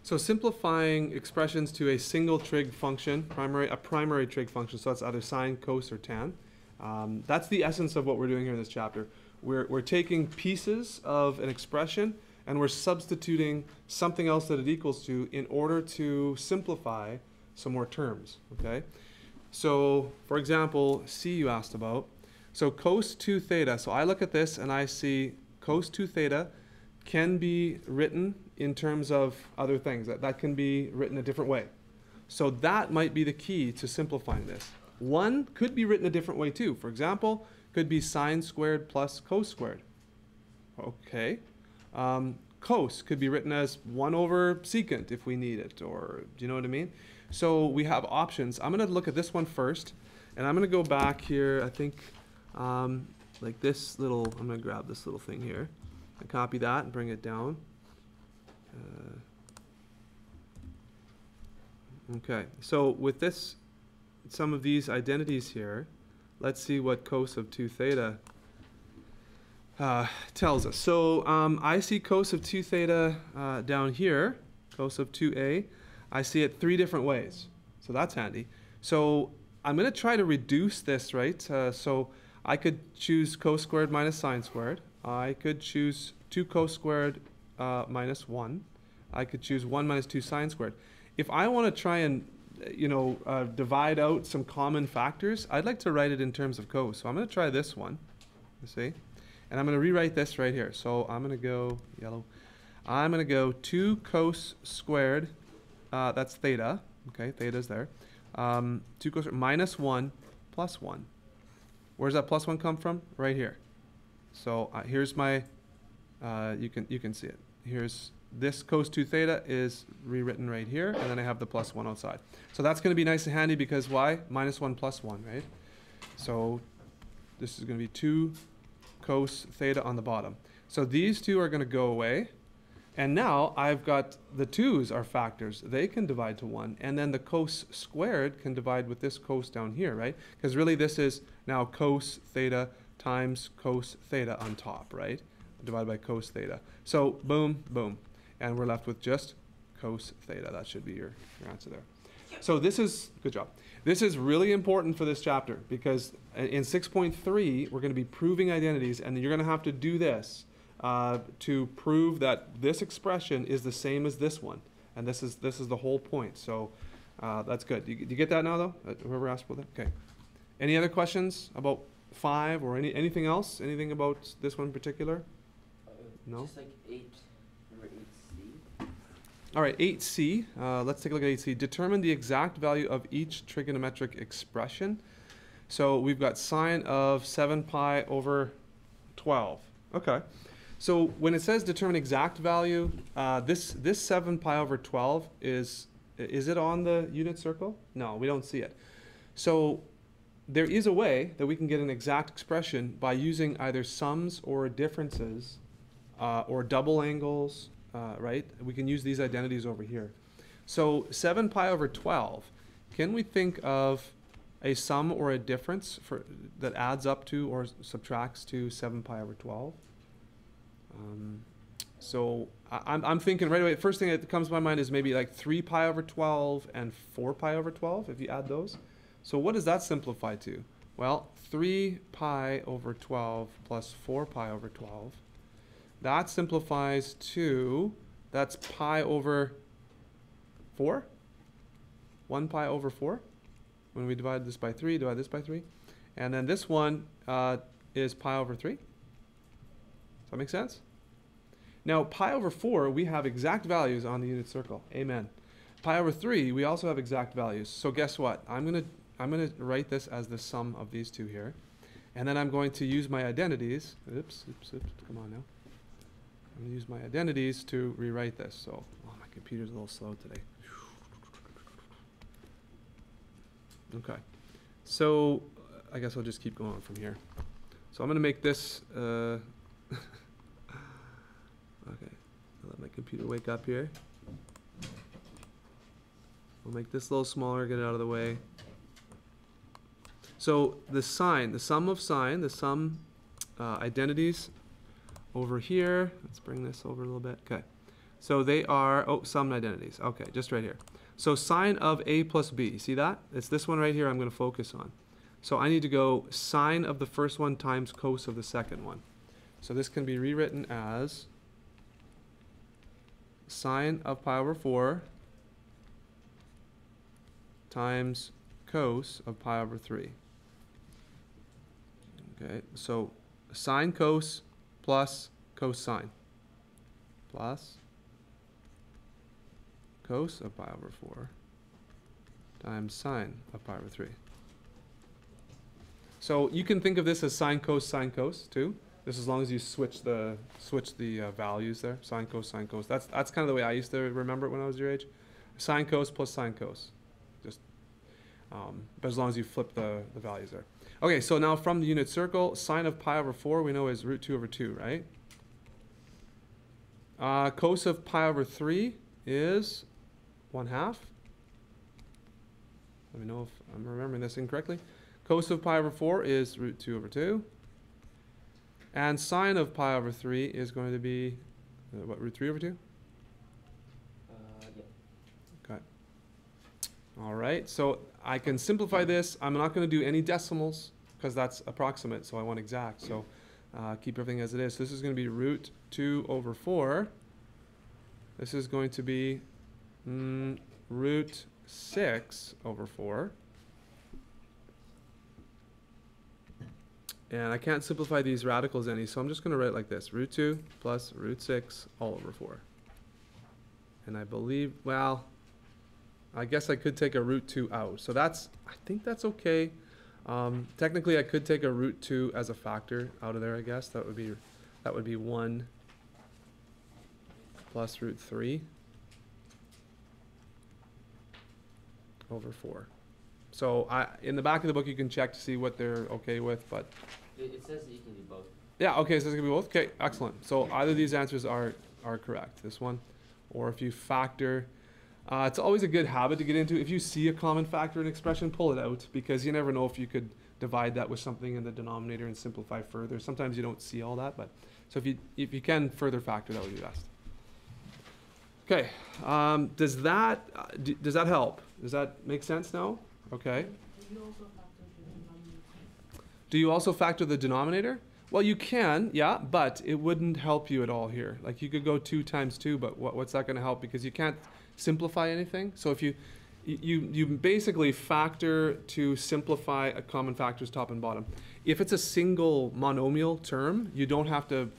So simplifying expressions to a single trig function, a primary trig function, so that's either sine, cos, or tan. That's the essence of what we're doing here in this chapter. We're taking pieces of an expression and we're substituting something else that it equals to in order to simplify some more terms, okay? So, for example, C you asked about. So cos 2 theta, so I look at this and I see cos 2 theta can be written in terms of other things. That can be written a different way. So that might be the key to simplifying this. 1 could be written a different way too. For example, could be sine squared plus cos squared. Okay. Cos could be written as 1 over secant if we need it, or do you know what I mean? So we have options. I'm going to look at this one first, and I'm going to go back here, I think, like this little, I'm going to grab this little thing here, and copy that and bring it down. Okay, so with this, some of these identities here, let's see what cos of 2 theta tells us. So I see cos of 2 theta down here, cos of 2a. I see it 3 different ways, so that's handy. So I'm going to try to reduce this, right? So I could choose cos squared minus sine squared. I could choose 2 cos squared minus 1. I could choose 1 minus 2 sine squared. If I want to try and divide out some common factors, I'd like to write it in terms of cos. So I'm going to try this one, you see? And I'm going to rewrite this right here. So I'm going to go yellow. I'm going to go 2 cos squared, that's theta. Okay, theta's there. 2 cos minus 1 plus 1. Where's that plus 1 come from? Right here. So here's my, you can see it. Here's this cos 2 theta is rewritten right here, and then I have the plus 1 outside. So that's going to be nice and handy because why? Minus 1 plus 1, right? So this is going to be 2 cos theta on the bottom. So these two are going to go away. And now I've got the 2's are factors. They can divide to 1. And then the cos squared can divide with this cos down here, right? Because really this is now cos theta times cos theta on top, right? Divided by cos theta. So boom, boom. And we're left with just cos theta. That should be your answer there. So this is, good job. This is really important for this chapter because in 6.3, we're going to be proving identities, and you're going to have to do this to prove that this expression is the same as this one. And this is the whole point. So that's good. Do you get that now, though? Whoever asked for that? Okay. Any other questions about 5 or anything else? Anything about this one in particular? No? Just like 8. Remember 8C? All right, 8C. Let's take a look at 8C. Determine the exact value of each trigonometric expression. So we've got sine of 7 pi over 12. Okay. So when it says determine exact value, this 7 pi over 12 is it on the unit circle? No, we don't see it. So there is a way that we can get an exact expression by using either sums or differences or double angles, right? We can use these identities over here. So 7 pi over 12, can we think of a sum or a difference that adds up to or subtracts to 7 pi over 12? So I'm thinking right away, first thing that comes to my mind is maybe like 3 pi over 12 and 4 pi over 12, if you add those. So what does that simplify to? Well, 3 pi over 12 plus 4 pi over 12. That simplifies to, that's pi over 4? 1 pi over 4? When we divide this by 3, divide this by 3. And then this one is pi over 3. Does that make sense? Now, pi over 4, we have exact values on the unit circle. Amen. Pi over 3, we also have exact values. So guess what? I'm gonna write this as the sum of these two here. And then I'm going to use my identities. Oops, come on now. I'm going to use my identities to rewrite this. So, oh, my computer's a little slow today. Okay. So, I guess I'll just keep going from here. So I'm going to make this, okay. I'll let my computer wake up here. We'll make this a little smaller, get it out of the way. So the sine, the sum of sine, the sum identities over here. Let's bring this over a little bit. Okay. So they are, oh, sum identities. Okay, just right here. So sine of a plus b, see that? It's this one right here I'm going to focus on. So I need to go sine of the first one times cos of the second one. So this can be rewritten as sine of pi over 4 times cos of pi over 3. Okay, so sine cos plus cosine plus cos of pi over 4 times sine of pi over 3. So you can think of this as sine cos too. This as long as you switch the values there. Sine cos. That's kind of the way I used to remember it when I was your age. Sine cos plus sine cos. Just but as long as you flip the values there. Okay, so now from the unit circle, sine of pi over 4 we know is root 2 over 2, right? Cos of pi over 3 is 1/2. Let me know if I'm remembering this incorrectly. Cos of pi over 4 is root 2 over 2. And sine of pi over 3 is going to be, what, root 3 over 2? Yeah. Okay. All right, so I can simplify this. I'm not going to do any decimals because that's approximate, so I want exact. So keep everything as it is. So this is going to be root 2 over 4. This is going to be root 6 over 4. And I can't simplify these radicals any, so I'm just going to write it like this. Root 2 plus root 6 all over 4. And I believe, well, I guess I could take a root 2 out. So that's, I think that's okay. Technically, I could take a root 2 as a factor out of there, I guess. That would be 1 plus root 3 over 4. So in the back of the book, you can check to see what they're okay with, but it says that you can do both. yeah, okay, so it's gonna be both. Okay, excellent. So either of these answers are correct. This one, or if you factor, it's always a good habit to get into. If you see a common factor in an expression, pull it out because you never know if you could divide that with something in the denominator and simplify further. Sometimes you don't see all that, but so if you can further factor, that would be best. Okay, does that help? Does that make sense now? Okay. Do you also factor the denominator? Well, you can, yeah, but it wouldn't help you at all here. Like you could go 2 times 2, but what's that going to help? Because you can't simplify anything. So if you basically factor to simplify a common factors top and bottom. If it's a single monomial term, you don't have to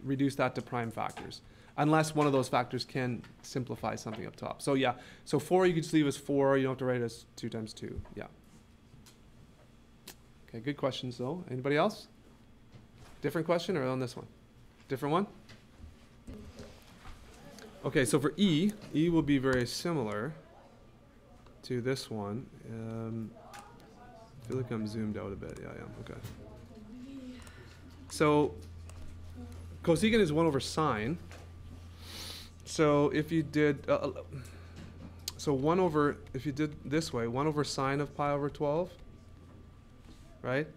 reduce that to prime factors, unless one of those factors can simplify something up top. So yeah, so 4 you could just leave as 4. You don't have to write as 2 times 2. Yeah. Okay, good questions though. Anybody else? Different question or on this one? Different one? Okay, so for E will be very similar to this one. I feel like I'm zoomed out a bit. Yeah, I am. Okay. So cosecant is 1 over sine. So if you did, if you did this way, 1 over sine of pi over 12, right?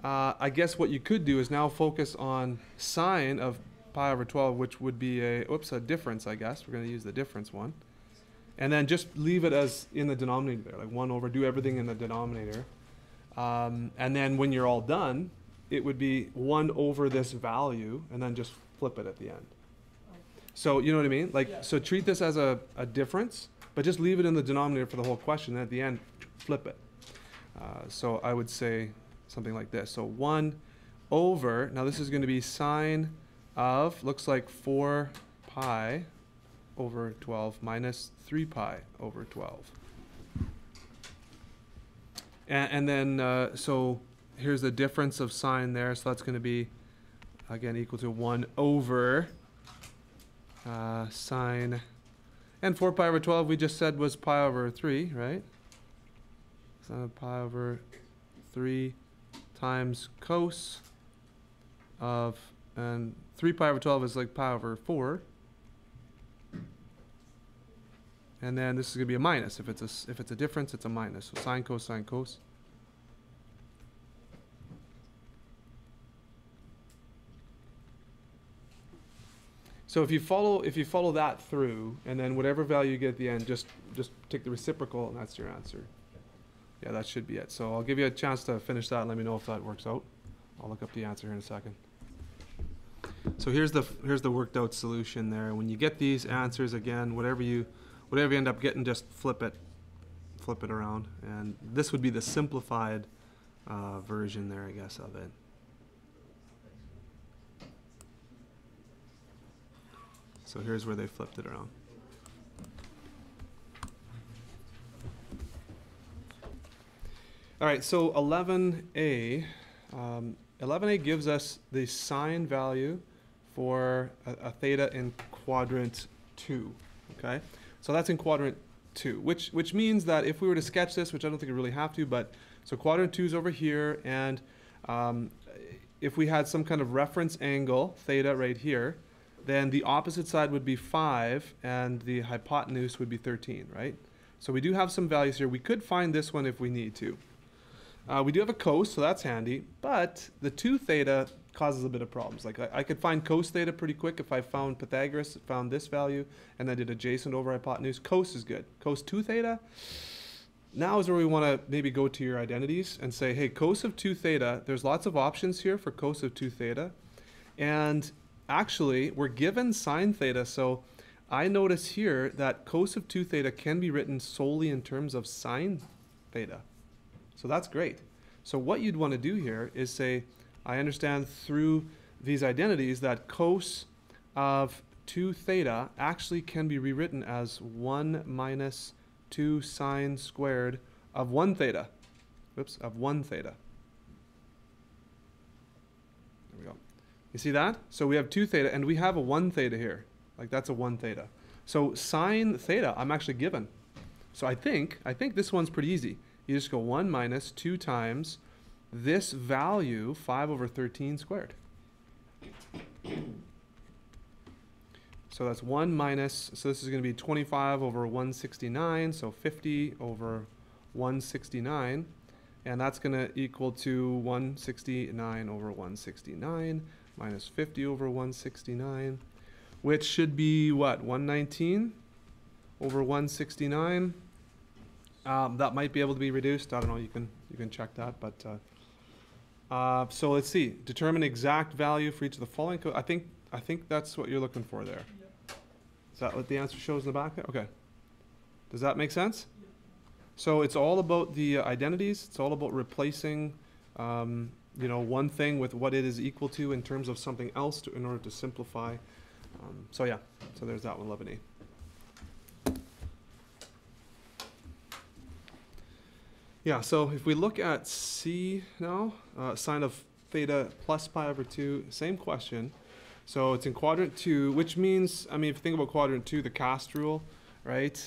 I guess what you could do is now focus on sine of pi over 12, which would be a difference, I guess. We're going to use the difference one. And then just leave it as in the denominator there, like 1 over, do everything in the denominator. And then when you're all done, it would be 1 over this value, and then just flip it at the end. So you know what I mean? Like, yeah. So treat this as a difference, but just leave it in the denominator for the whole question, and at the end, flip it. So I would say something like this. So 1 over, now this is going to be sine of, looks like 4 pi over 12 minus 3 pi over 12. And then, so here's the difference of sine there. So that's going to be, again, equal to 1 over sine. And 4 pi over 12 we just said was pi over 3, right? Sine of pi over 3 times cos of, and 3 pi over 12 is like pi over 4. And then this is going to be a minus. If it's a difference, it's a minus. So sine, cos, sine, cos. So if you follow that through, and then whatever value you get at the end, just take the reciprocal, and that's your answer. Yeah, that should be it. So I'll give you a chance to finish that and let me know if that works out. I'll look up the answer here in a second. So here's the worked out solution there. When you get these answers again, whatever you end up getting, just flip it around, and this would be the simplified version there, I guess, of it. So here's where they flipped it around. All right, so 11a. 11a gives us the sine value for a theta in quadrant 2, okay? So that's in quadrant 2, which means that if we were to sketch this, which I don't think we really have to, but so quadrant 2 is over here, and if we had some kind of reference angle, theta right here, then the opposite side would be 5, and the hypotenuse would be 13, right? So we do have some values here. We could find this one if we need to. We do have a cos, so that's handy, but the 2 theta causes a bit of problems. Like I could find cos theta pretty quick if I found Pythagoras, found this value, and then did adjacent over hypotenuse. Cos is good. Cos 2 theta, now is where we want to maybe go to your identities and say, hey, cos of 2 theta, there's lots of options here for cos of 2 theta, and actually we're given sine theta, so I notice here that cos of 2 theta can be written solely in terms of sine theta. So that's great. So what you'd want to do here is say, I understand through these identities that cos of 2 theta actually can be rewritten as 1 minus 2 sine squared of 1 theta. Whoops, of 1 theta. There we go. You see that? So we have 2 theta, and we have a 1 theta here. Like that's a 1 theta. So sine theta, I'm actually given. So I think this one's pretty easy. You just go 1 minus 2 times this value, 5 over 13 squared. So that's 1 minus, so this is going to be 25 over 169, so 50 over 169. And that's going to equal to 169 over 169 minus 50 over 169, which should be what, 119 over 169? That might be able to be reduced. I don't know. You can check that. But so let's see. Determine exact value for each of the following. I think that's what you're looking for there. Yep. Is that what the answer shows in the back there? Okay. Does that make sense? Yep. So it's all about the identities. It's all about replacing, one thing with what it is equal to in terms of something else in order to simplify. So yeah. So there's that one, 11A. Yeah, so if we look at C now, sine of theta plus pi over 2, same question. So it's in quadrant 2, which means, I mean, if you think about quadrant 2, the cast rule, right?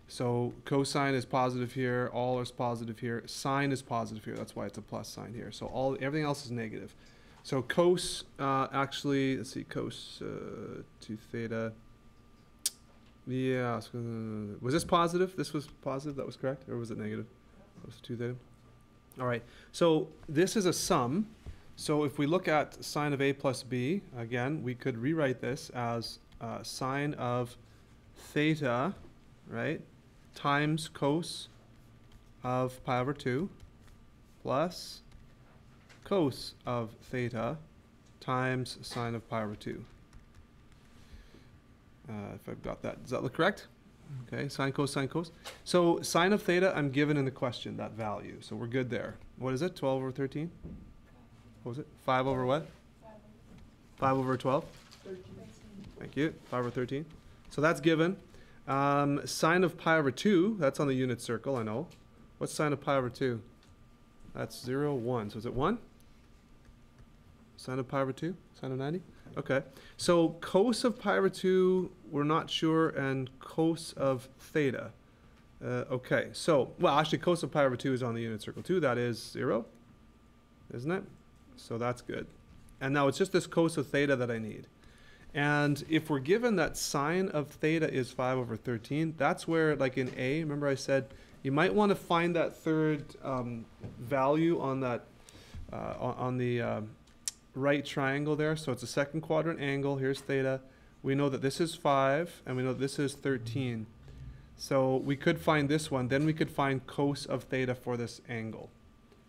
So cosine is positive here, all is positive here, sine is positive here, that's why it's a plus sign here. So everything else is negative. So cos, actually, let's see, cos 2 theta. Yeah, was this positive? This was positive, that was correct? Or was it negative? Cos 2 theta. All right, so this is a sum. So if we look at sine of a plus b, again, we could rewrite this as sine of theta, right, times cos of pi over 2 plus cos of theta times sine of pi over 2. If I've got that, does that look correct? Okay, sine, cos, sine, cos. So sine of theta, I'm given in the question, that value. So we're good there. What is it, 12 over 13? What was it? 5 over what? 5 over 12? 13. Thank you. 5 over 13. So that's given. Sine of pi over 2, that's on the unit circle, I know. What's sine of pi over 2? That's 0, 1. So is it 1? Sine of pi over 2? Sine of 90? Okay. So cos of pi over 2, we're not sure, and cos of theta. Okay. So, well, actually, cos of pi over 2 is on the unit circle too. That is 0, isn't it? So that's good. And now it's just this cos of theta that I need. And if we're given that sine of theta is 5 over 13, that's where, like in A, remember I said, you might want to find that third value on that, on the right triangle there. So it's a second quadrant angle. Here's theta. we know that this is 5, and we know this is 13. So we could find this one, then we could find cos of theta for this angle.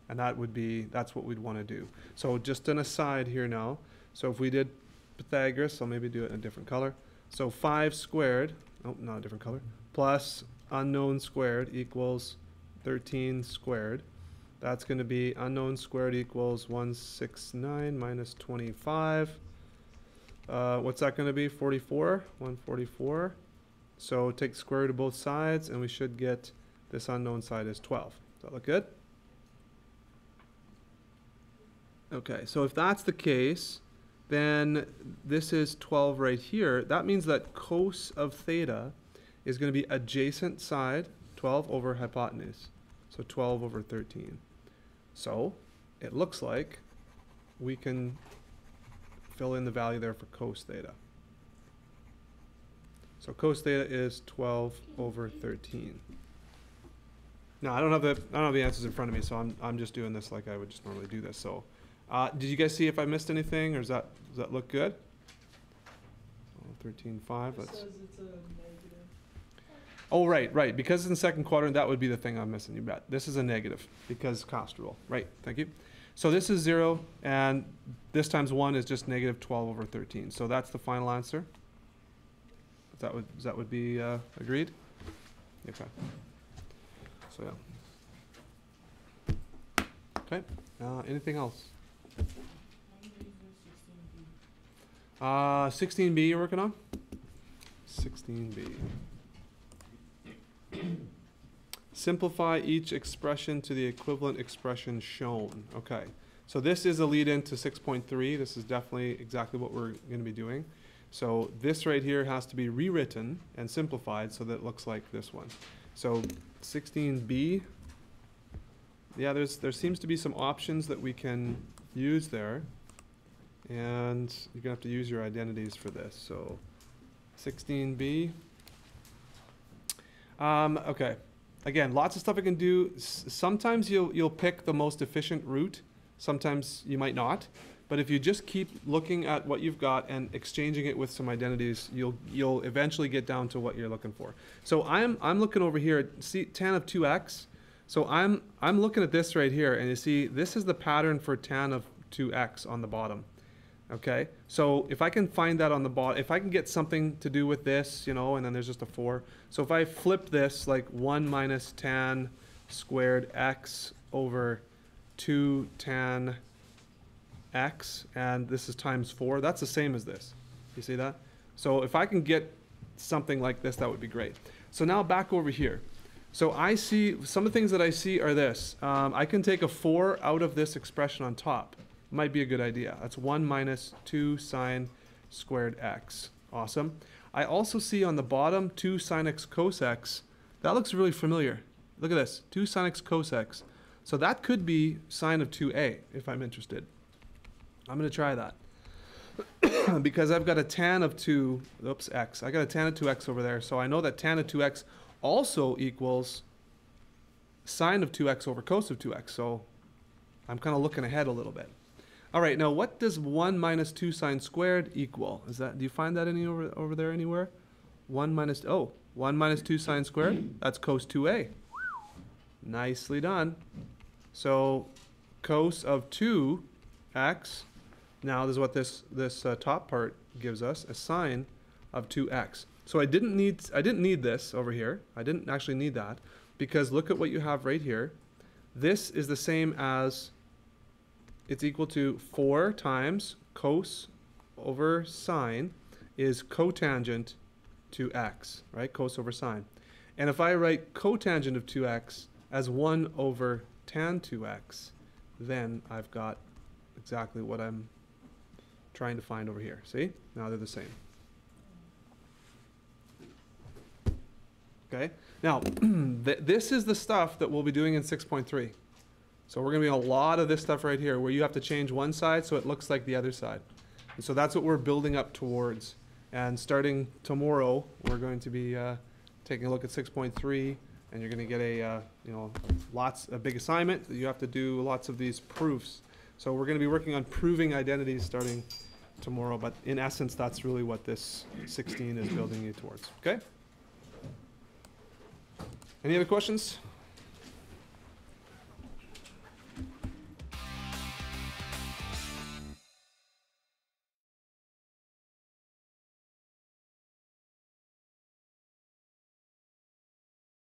And that's what we'd want to do. So just an aside here now. So if we did Pythagoras, I'll maybe do it in a different color. So 5 squared, oh, not a different color, plus unknown squared equals 13 squared. That's going to be unknown squared equals 169 minus 25. What's that going to be? 44? 144. So take square root of both sides, and we should get this unknown side is 12. Does that look good? Okay, so if that's the case, then this is 12 right here. That means that cos of theta is going to be adjacent side, 12 over hypotenuse. So 12 over 13. So it looks like we can fill in the value there for cos theta. So cos theta is 12 over 13. Now I don't have the answers in front of me, so I'm just doing this like I would just normally do this. So did you guys see if I missed anything, or does that look good? 13.5. It says it's a negative. Oh, right. Because it's in the second quadrant, that would be the thing I'm missing. You bet. This is a negative because cost rule. Right. Thank you. So this is 0, and this times 1 is just negative 12 over 13. So that's the final answer. That would be agreed? Okay. So yeah. Okay. Anything else? 16B you're working on? 16B. Simplify each expression to the equivalent expression shown. Okay. So this is a lead-in to 6.3. This is definitely exactly what we're going to be doing. So this right here has to be rewritten and simplified so that it looks like this one. So 16B, yeah, there seems to be some options that we can use there. And you're going to have to use your identities for this. So 16B. Okay. Again, lots of stuff I can do. Sometimes you'll pick the most efficient route. Sometimes you might not. But if you just keep looking at what you've got and exchanging it with some identities, you'll eventually get down to what you're looking for. So I'm looking over here at tan of 2x. So I'm looking at this right here, and you see this is the pattern for tan of 2x on the bottom. Okay, so if I can find that on the bottom, if I can get something to do with this, you know, and then there's just a 4. So if I flip this like 1 minus tan squared x over 2 tan x, and this is times 4, that's the same as this. You see that? So if I can get something like this, that would be great. So now back over here. So I see, some of the things that I see are this. I can take a 4 out of this expression on top. Might be a good idea. That's 1 minus 2 sine squared x. Awesome. I also see on the bottom 2 sine x cos x. That looks really familiar. Look at this, 2 sine x cos x. So that could be sine of 2a if I'm interested. I'm going to try that. Because I've got a tan of 2, oops, x. I got a tan of 2x over there. So I know that tan of 2x also equals sine of 2x over cos of 2x. So I'm kind of looking ahead a little bit. All right, now what does 1 minus 2 sine squared equal? Do you find that over there anywhere? 1 minus 2 sine squared? That's cos 2a. Nicely done. So cos of 2x, now this is what this top part gives us, a sine of 2x. So I didn't need this over here. I didn't actually need that, because look at what you have right here. This is the same as, it's equal to 4 times cos over sine is cotangent to x, right? Cos over sine. And if I write cotangent of 2x as 1 over tan 2x, then I've got exactly what I'm trying to find over here. See? Now they're the same. Okay? Now, this is the stuff that we'll be doing in 6.3. So we're going to be a lot of this stuff right here where you have to change one side so it looks like the other side. And so that's what we're building up towards. And starting tomorrow, we're going to be taking a look at 6.3, and you're going to get a big assignment. You have to do lots of these proofs. So we're going to be working on proving identities starting tomorrow, but in essence, that's really what this 16 is building you towards, okay? Any other questions?